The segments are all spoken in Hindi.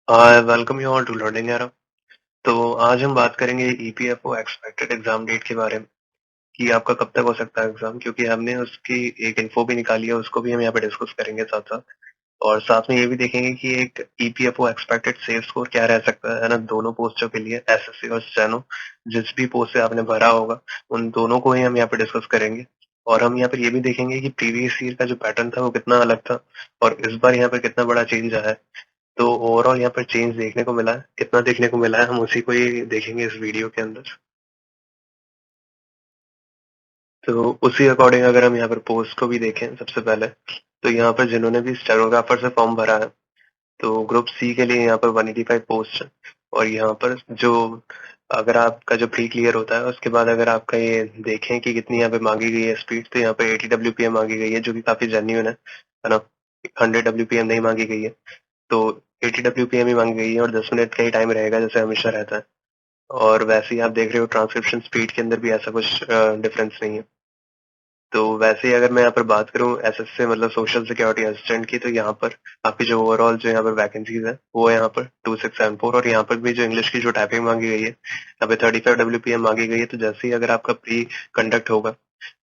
Welcome you all to learning era. तो आज हम बात करेंगे ईपीएफओ एक्सपेक्टेड एग्जाम डेट के बारे में कि आपका कब तक हो सकता है एग्जाम, क्योंकि हमने उसकी एक इन्फो भी निकाली है, उसको भी हम यहाँ पे डिस्कस करेंगे साथ साथ। और साथ में ये भी देखेंगे कि एक ईपीएफओ एक्सपेक्टेड सेव स्कोर क्या रह सकता है ना, दोनों पोस्टों के लिए एसएससी और स्टेनो। जिस भी पोस्ट से आपने भरा होगा उन दोनों को ही हम यहाँ पे डिस्कस करेंगे। और हम यहाँ पर ये भी देखेंगे कि प्रीवियस ईयर का जो पैटर्न था वो कितना अलग था और इस बार यहाँ पर कितना बड़ा चेंज आया है। तो ओवरऑल यहाँ पर चेंज देखने को मिला है, कितना देखने को मिला है हम उसी को ही देखेंगे इस वीडियो के अंदर। तो उसी अकॉर्डिंग अगर हम यहाँ पर पोस्ट को भी देखें सबसे पहले, तो यहाँ पर जिन्होंने भी स्टेनोग्राफर से फॉर्म भरा है, तो ग्रुप सी के लिए यहाँ पर 185 पोस्ट है। और यहाँ पर जो अगर आपका जो प्री क्लियर होता है उसके बाद अगर आपका ये देखें कि कितनी यहाँ पे मांगी गई है स्पीड, तो यहाँ पे 80 डब्ल्यूपीएम मांगी गई है, जो कि काफी जेन्युइन है ना। 100 डब्ल्यूपीएम नहीं मांगी गई है। तो 80 डब्ल्यूपीएम ही मांगी गई है और 10 मिनट का ही टाइम रहेगा जैसे हमेशा रहता है। और वैसे ही आप देख रहे हो ट्रांसक्रिप्शन स्पीड के अंदर भी ऐसा कुछ डिफरेंस नहीं है। तो वैसे ही अगर मैं यहाँ पर बात करूँ एसएस से मतलब सोशल सिक्योरिटी असिस्टेंट की, तो यहाँ पर आपकी जो ओवरऑल जो यहाँ पर वैकेंसीज है वो है यहाँ पर 2674। और यहाँ पर भी जो इंग्लिश की जो टाइपिंग मांगी गई है यहाँ पे 35 डब्ल्यूपीएम मांगी गई है। तो जैसे ही अगर आपका प्री कंडक्ट होगा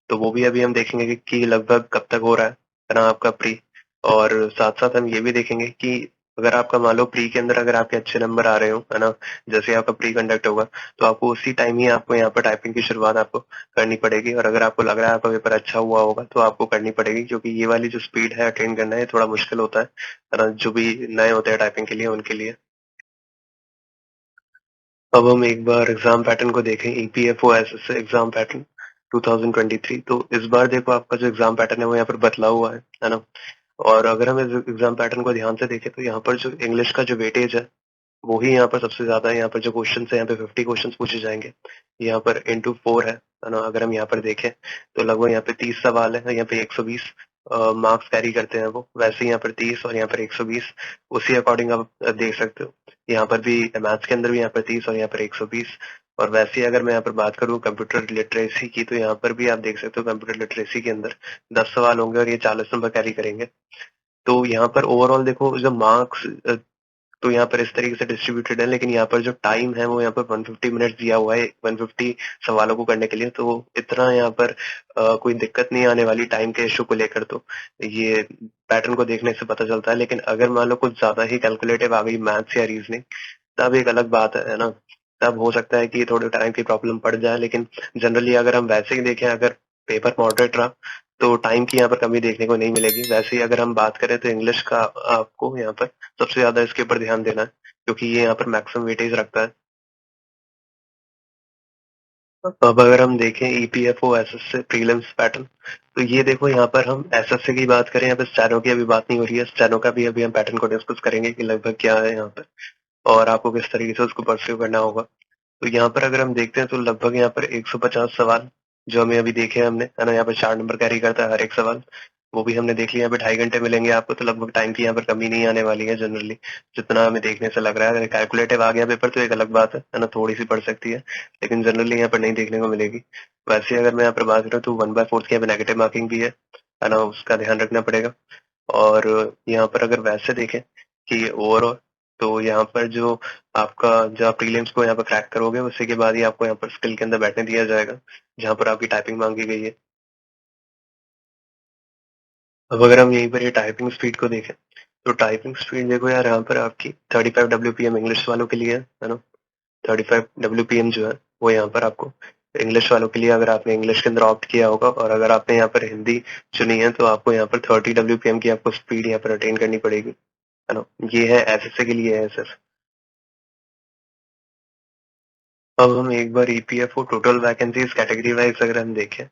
तो वो भी अभी हम देखेंगे कि लगभग कब तक हो रहा है ना आपका प्री। और साथ साथ हम ये भी देखेंगे कि अगर आपका मान लो प्री के अंदर अगर आपके अच्छे नंबर आ रहे हो है ना, जैसे आपका प्री कंडक्ट होगा तो आपको उसी टाइम ही आपको यहाँ पर टाइपिंग की शुरुआत आपको करनी पड़ेगी। और अगर आपको लग रहा है आपका पेपर अच्छा हुआ होगा तो आपको करनी पड़ेगी, क्योंकि ये वाली जो स्पीड है अटेन करना ये थोड़ा मुश्किल होता है ना, जो भी नए होते हैं टाइपिंग के लिए उनके लिए। अब हम एक बार एग्जाम पैटर्न को देखें, ईपीएफओ एसएस एग्जाम पैटर्न 2023। तो इस बार देखो आपका जो एग्जाम पैटर्न है वो यहाँ पर बदला हुआ है ना। और अगर हम इस एग्जाम पैटर्न को ध्यान से देखें तो यहाँ पर जो इंग्लिश का जो वेटेज है वो ही यहाँ पर सबसे ज्यादा है। यहाँ पर जो क्वेश्चन है यहाँ पे 50 क्वेश्चन पूछे जाएंगे, यहाँ पर इंटू 4 है ना। अगर हम यहाँ पर देखें तो लगभग यहाँ पे 30 सवाल है, यहाँ पे 120 मार्क्स कैरी करते हैं वो। वैसे ही यहाँ पर 30 और यहाँ पर 120 उसी अकॉर्डिंग आप देख सकते हो। यहाँ पर भी मैथ्स के अंदर भी यहाँ पर 30 और यहाँ पर 120। और वैसे ही अगर मैं यहाँ पर बात करूँ कंप्यूटर लिटरेसी की, तो यहाँ पर भी आप देख सकते हो कंप्यूटर लिटरेसी के अंदर 10 सवाल होंगे और ये 40 नंबर कैरी करेंगे। तो यहाँ पर ओवरऑल देखो जो मार्क्स तो यहाँ पर इस तरीके से डिस्ट्रीब्यूटेड है, लेकिन यहाँ पर जो टाइम है वो यहाँ पर 150 मिनट दिया हुआ है 150 सवालों को करने के लिए। तो इतना यहाँ पर कोई दिक्कत नहीं आने वाली टाइम के इशू को लेकर। तो ये पैटर्न को देखने से पता चलता है। लेकिन अगर मान लो कुछ ज्यादा ही कैलकुलेटिव आ गई मैथ्स या रीजनिंग, तब एक अलग बात है ना। तब हो सकता है कि थोड़े टाइम की प्रॉब्लम पड़ जाए। लेकिन जनरली अगर हम वैसे ही देखें, अगर पेपर मॉडरेट रहा तो टाइम की यहाँ पर कमी देखने को नहीं मिलेगी। वैसे ही अगर हम बात करें तो इंग्लिश का आपको यहाँ पर सबसे ज्यादा इसके ऊपर ध्यान देना है, क्योंकि ये यहाँ पर मैक्सिमम वेटेज रखता है। अब अगर हम देखें ईपीएफओ एसएस से प्रीलिम्स पैटर्न, तो ये देखो यहाँ पर हम एसएससी की बात करें, यहाँ पर स्टेनो की अभी बात नहीं हो रही है। स्टेनो का भी अभी हम पैटर्न को डिस्कस करेंगे कि लगभग क्या है यहाँ पर और आपको किस तरीके से उसको परस्यू करना होगा। तो यहाँ पर अगर हम देखते हैं तो लगभग यहाँ पर 150 सवाल जो हमें अभी देखे हमने है ना, यहाँ पर 4 नंबर कैरी करता है हर एक सवाल। वो भी हमने देख लिया। यहाँ पे 2.5 घंटे मिलेंगे आपको, तो लगभग टाइम की यहाँ पर कमी नहीं आने वाली है जनरली, जितना हमें देखने से लग रहा है। अगर कैलकुलेटिव आ गया पेपर तो एक अलग बात है ना, थोड़ी सी पड़ सकती है, लेकिन जनरली यहाँ पर नहीं देखने को मिलेगी। वैसे अगर मैं यहाँ पर बात करूँ तो 1/4 की यहाँ पे नेगेटिव मार्किंग भी है ना, उसका ध्यान रखना पड़ेगा। और यहाँ पर अगर वैसे देखें कि ओवरऑल, तो यहाँ पर जो आपका जब आप प्रीलिम्स को यहाँ पर क्रैक करोगे उसी के बाद ही आपको यहाँ पर स्किल के अंदर बैठने दिया जाएगा, जहाँ पर आपकी टाइपिंग मांगी गई है। अब अगर हम यहीं पर ये टाइपिंग स्पीड को देखें, तो टाइपिंग स्पीड देखो यार, यहाँ पर आपकी 35 डब्ल्यूपीएम इंग्लिश वालों के लिए है ना। 35 डब्ल्यूपीएम जो है वो यहाँ पर आपको इंग्लिश वालों के लिए, अगर आपने इंग्लिश के अंदर ऑप्ट किया होगा और अगर आपने यहाँ पर हिंदी चुनी है, तो आपको यहाँ पर 30 डब्ल्यूपीएम की आपको स्पीड यहाँ पर अटेन करनी पड़ेगी है ना। ये है एसएससी के लिए है सर। अब हम एक बार EPFO total vacancies category wise अगर हम देखें,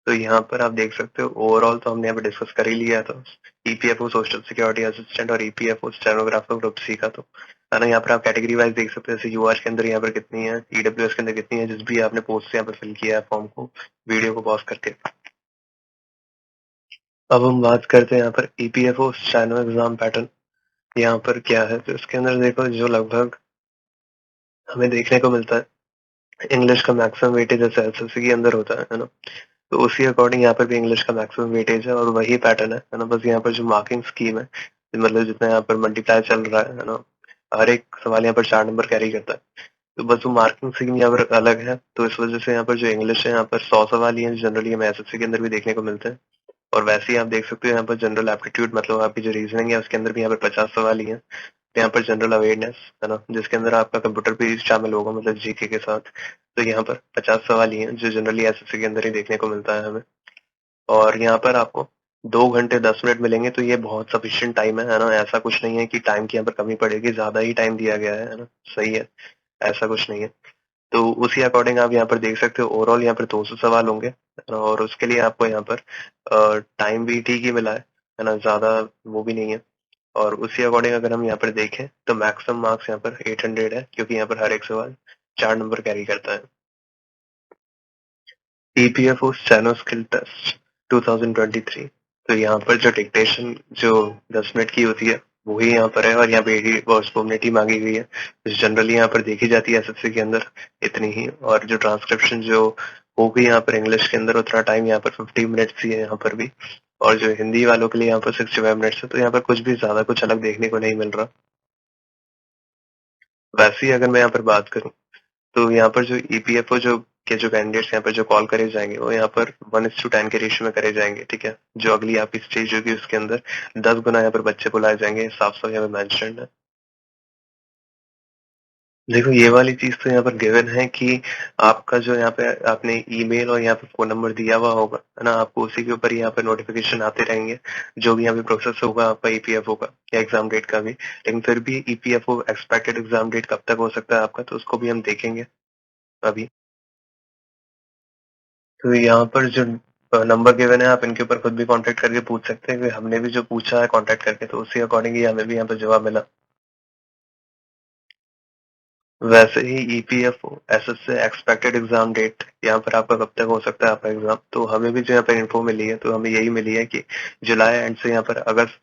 तो यहाँ पर आप देख सकते हो ओवरऑल तो हमने यहाँ पे डिस्कस कर ही लिया था ईपीएफओ सोशल सिक्योरिटी असिस्टेंट और ईपीएफओ स्टेनोग्राफर ग्रुप सी का। तो है ना, यहाँ पर आप कैटेगरी वाइज देख सकते हो, जैसे यूआर के अंदर यहाँ पर कितनी है, ईडब्ल्यूएस के अंदर कितनी है, जिस भी आपने पोस्ट से यहाँ पर फिल किया है फॉर्म को, वीडियो को पॉज करके। अब हम बात करते हैं यहाँ पर ईपीएफओ स्टेनो एग्जाम पैटर्न यहाँ पर क्या है। तो इसके अंदर देखो जो लगभग हमें देखने को मिलता है, इंग्लिश का मैक्सिमम वेटेज जैसे एसएससी के अंदर होता है ना, तो उसी अकॉर्डिंग यहाँ पर भी इंग्लिश का मैक्सिमम वेटेज है और वही पैटर्न है ना। बस यहाँ पर जो मार्किंग स्कीम है, मतलब जितना यहाँ पर मल्टीप्लाई चल रहा है ना, हर एक सवाल यहाँ पर 4 नंबर कैरी करता है। तो बस वो मार्किंग स्कीम यहाँ पर अलग है, तो इस वजह से यहाँ पर जो इंग्लिश है यहाँ पर 100 सवाल ही हैं, जनरली हमें एसएससी के अंदर भी देखने को मिलते हैं। और वैसे ही आप देख सकते हो यहाँ पर जनरल एप्टीट्यूड मतलब आपकी जो रीजनिंग है उसके अंदर भी यहाँ पर 50 सवाल ही हैं। तो यहाँ पर जनरल अवेयरनेस है ना, जिसके अंदर आपका कंप्यूटर भी शामिल होगा मतलब जीके के साथ। तो यहाँ पर 50 सवाल ही हैं जो जनरली एसएससी के अंदर ही देखने को मिलता है हमें। और यहाँ पर आपको 2 घंटे 10 मिनट मिलेंगे, तो ये बहुत सफिशिएंट टाइम है ना। ऐसा कुछ नहीं है कि टाइम की यहाँ पर कमी पड़ेगी, ज्यादा ही टाइम दिया गया है ना। सही है, ऐसा कुछ नहीं है। तो उसी अकॉर्डिंग आप यहाँ पर देख सकते हो ओवरऑल यहाँ पर 200 सवाल होंगे, है ना। और उसके लिए आपको यहाँ पर टाइम भी ठीक ही मिला है ना, ज्यादा वो भी नहीं है। और उसी अकॉर्डिंग अगर हम यहाँ पर देखें तो मैक्सिमम मार्क्स यहाँ पर 800 है, क्योंकि यहाँ पर हर एक सवाल 4 नंबर कैरी करता है। EPFO steno skill test 2023। तो यहाँ पर जो डिक्टेशन जो 10 मिनट की होती है वही यहाँ पर है, और यहाँ पे 80 वर्ड्स पर मिनट ही मांगी गई है, जनरली यहाँ पर देखी जाती है एसएससी के अंदर इतनी ही। और जो ट्रांसक्रिप्शन जो होगी यहाँ पर इंग्लिश के अंदर उतना टाइम यहाँ पर 50 मिनट्स ही है यहाँ पर भी। और जो हिंदी वालों के लिए यहाँ पर 65 मिनट्स है, तो यहाँ पर कुछ भी ज्यादा कुछ अलग देखने को नहीं मिल रहा। वैसे ही अगर मैं यहाँ पर बात करूँ तो यहाँ पर जो ईपीएफओ जो कैंडिडेट्स यहाँ पर जो कॉल करे जाएंगे वो यहाँ पर 1:10 के रेशियो में करे जाएंगे, ठीक है। जो अगली आपकी स्टेज होगी उसके अंदर 10 गुना यहाँ पर बच्चे बुलाए जाएंगे, साफ साफ यहाँ पर मेंशन है। देखो ये वाली चीज तो यहाँ पर गिवन है कि आपका जो यहाँ पे आपने ईमेल और यहाँ पे फोन नंबर दिया हुआ होगा, है ना, आपको उसी के ऊपर यहाँ पे नोटिफिकेशन आते रहेंगे जो भी यहाँ पे प्रोसेस होगा आपका ईपीएफओ का या एग्जाम डेट का भी। लेकिन फिर भी ईपीएफओ एक्सपेक्टेड एग्जाम डेट कब तक हो सकता है आपका, तो उसको भी हम देखेंगे अभी। तो यहाँ पर जो नंबर गिवन है आप इनके ऊपर खुद भी कांटेक्ट करके पूछ सकते हैं, कि हमने भी जो पूछा है कांटेक्ट करके तो उसी अकॉर्डिंग ही हमें भी यहाँ पर जवाब मिला। वैसे ही EPFO SSC expected exam date यहाँ पर आपका कब तक हो सकता है आपका एग्जाम, तो हमें भी जो यहाँ पर इन्फो मिली है तो हमें यही मिली है कि जुलाई एंड से यहाँ पर अगस्त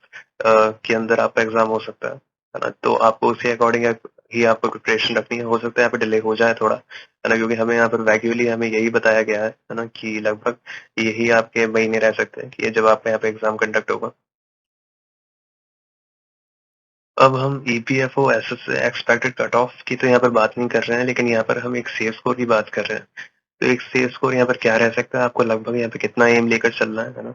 के अंदर आपका एग्जाम हो सकता है ना। तो आपको उसी अकॉर्डिंग ही आपको प्रिपरेशन रखनी है। हो सकता है यहाँ पे डिले हो जाए थोड़ा, है ना, क्योंकि हमें यहाँ पर वैक्यूअली हमें यही बताया गया है ना, कि लगभग यही आपके महीने रह सकते हैं कि ये जब आपका यहाँ पे एग्जाम कंडक्ट होगा। अब हम EPFO SSC expected cut off की तो यहाँ पर बात नहीं कर रहे हैं, लेकिन यहाँ पर हम एक सेफ स्कोर की बात कर रहे हैं। तो एक सेफ स्कोर यहाँ पर क्या रह सकता है, आपको लगभग यहाँ पे कितना एम लेकर चलना है ना।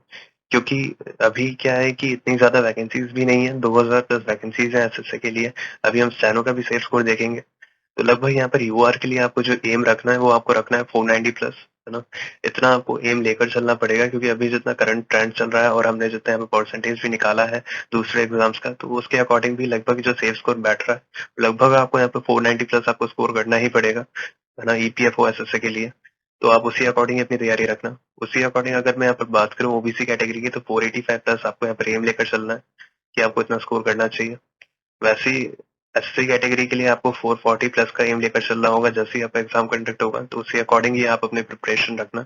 क्योंकि अभी क्या है कि इतनी ज्यादा वैकेंसीज भी नहीं है, 2010 वैकेंसीज है एसएससी के लिए। अभी हम स्टेनो का भी सेफ स्कोर देखेंगे, तो लगभग यहाँ पर यूआर के लिए आपको जो एम रखना है वो आपको रखना है 490 प्लस, है ना। इतना आपको एम लेकर चलना पड़ेगा, क्योंकि अभी जितना करंट ट्रेंड चल रहा है और हमने जितना यहाँ पे परसेंटेज भी निकाला है दूसरे एग्जाम्स का, तो उसके अकॉर्डिंग भी लगभग जो सेफ स्कोर बैठ रहा है लगभग आपको यहाँ पे 490 प्लस आपको स्कोर करना ही पड़ेगा, है ना, ईपीएफओ एसएससी के लिए। तो आप उसी अकॉर्डिंग अपनी तैयारी रखना। उसी अकॉर्डिंग अगर मैं यहाँ पर बात करूँ ओबीसी कैटेगरी की, तो 485 प्लस आपको यहाँ पर एम लेकर चलना है कि आपको इतना स्कोर करना चाहिए। वैसे ही एससी कैटेगरी के लिए आपको 440 प्लस का एम लेकर चलना होगा जैसे ही आपका एग्जाम कंडक्ट होगा, तो उसी अकॉर्डिंग ही आप अपनी प्रिपरेशन रखना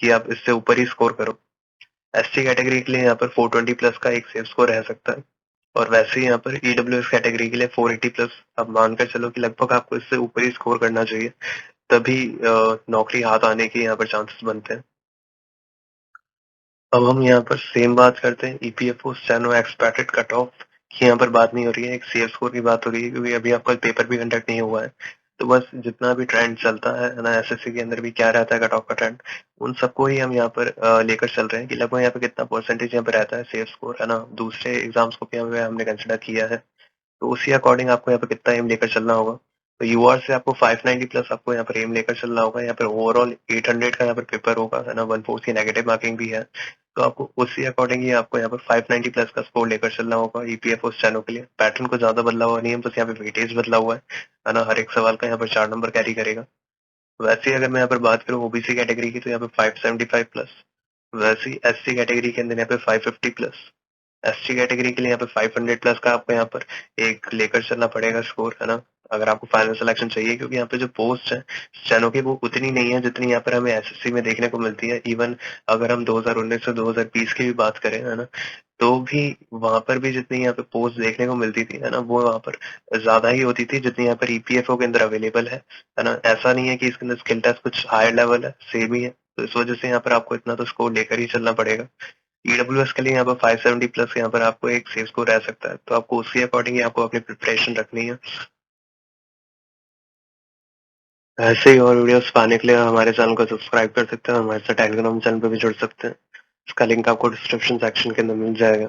कि आप इससे ऊपर ही स्कोर करो। एसटी कैटेगरी के लिए यहाँ पर 420 प्लस का एक सेफ स्कोर रह सकता है। और वैसे ही यहाँ पर ईडब्ल्यूएस कैटेगरी के लिए 480 प्लस आप मानकर चलो कि लगभग आपको इससे ऊपर ही स्कोर करना चाहिए, तभी नौकरी हाथ आने के यहाँ पर चांसेस बनते हैं। अब हम यहाँ पर सेम बात करते हैं EPFO steno expected cut off की यहाँ पर बात नहीं हो रही है, एक सेफ स्कोर की बात हो रही है, क्योंकि अभी आपका पेपर भी कंडक्ट नहीं हुआ है। तो बस जितना भी ट्रेंड चलता है ना एसएससी के अंदर भी क्या रहता है कट ऑफ का ट्रेंड, उन सबको ही हम यहाँ पर लेकर चल रहे हैं कि लगभग यहाँ पे कितना परसेंटेज यहाँ पे रहता है सेफ स्कोर, है ना। दूसरे एग्जाम्स को भी हमने कंसिडर किया है, तो उसी अकॉर्डिंग आपको यहाँ पे कितना एम लेकर चलना होगा। तो यूआर से आपको 590 प्लस आपको यहाँ पर एम लेकर चलना होगा। यहाँ पर ओवरऑल 800 का यहाँ पर पेपर होगा, है ना, 1/4 की नेगेटिव मार्किंग भी है। तो आपको उसी अकॉर्डिंग ही आपको यहाँ पर 590 प्लस का स्कोर लेकर चलना होगा ईपीएफओ स्टेनो के लिए। पैटर्न को ज्यादा बदला हुआ नहीं है, बस यहाँ पे वेटेज बदला हुआ है ना। हर एक सवाल का यहाँ पर 4 नंबर कैरी करेगा। वैसे ही अगर मैं यहाँ पर बात करूँ ओबीसी कैटेगरी की, तो यहाँ पे 575 प्लस। वैसे ही एससी कैटेगरी के अंदर यहाँ पे 550 प्लस। एसटी कैटेगरी के लिए यहाँ पे 500 प्लस का आपको यहाँ पर एक लेकर चलना पड़ेगा स्कोर, है ना, अगर आपको फाइनल सिलेक्शन चाहिए। क्योंकि यहाँ पे जो पोस्ट है स्टेनो की वो उतनी नहीं है जितनी यहाँ पर हमें एसएससी में देखने को मिलती है। इवन अगर हम 2019 से 2020 की भी बात करें, है ना, तो भी वहां पर भी जितनी यहाँ पे पोस्ट देखने को मिलती थी, है ना, वो वहां पर ज्यादा ही होती थी जितनी यहाँ पर ईपीएफओ के अंदर अवेलेबल है ना। ऐसा नहीं है कि इसके अंदर स्किल टेस्ट कुछ हायर लेवल है, सेम ही है। तो इस वजह से यहाँ पर आपको इतना तो स्कोर लेकर ही चलना पड़ेगा। ईडब्ल्यूएस के लिए यहाँ पर 570 प्लस यहाँ पर आपको एक सेफ स्कोर रह सकता है, तो आपको उसी अकॉर्डिंग आपको अपनी प्रिपरेशन रखनी है। ऐसे ही और वीडियोस पाने के लिए हमारे चैनल को सब्सक्राइब कर सकते हैं, हमारे साथ टेलीग्राम चैनल पे भी जुड़ सकते हैं। इसका लिंक आपको डिस्क्रिप्शन सेक्शन के अंदर मिल जाएगा।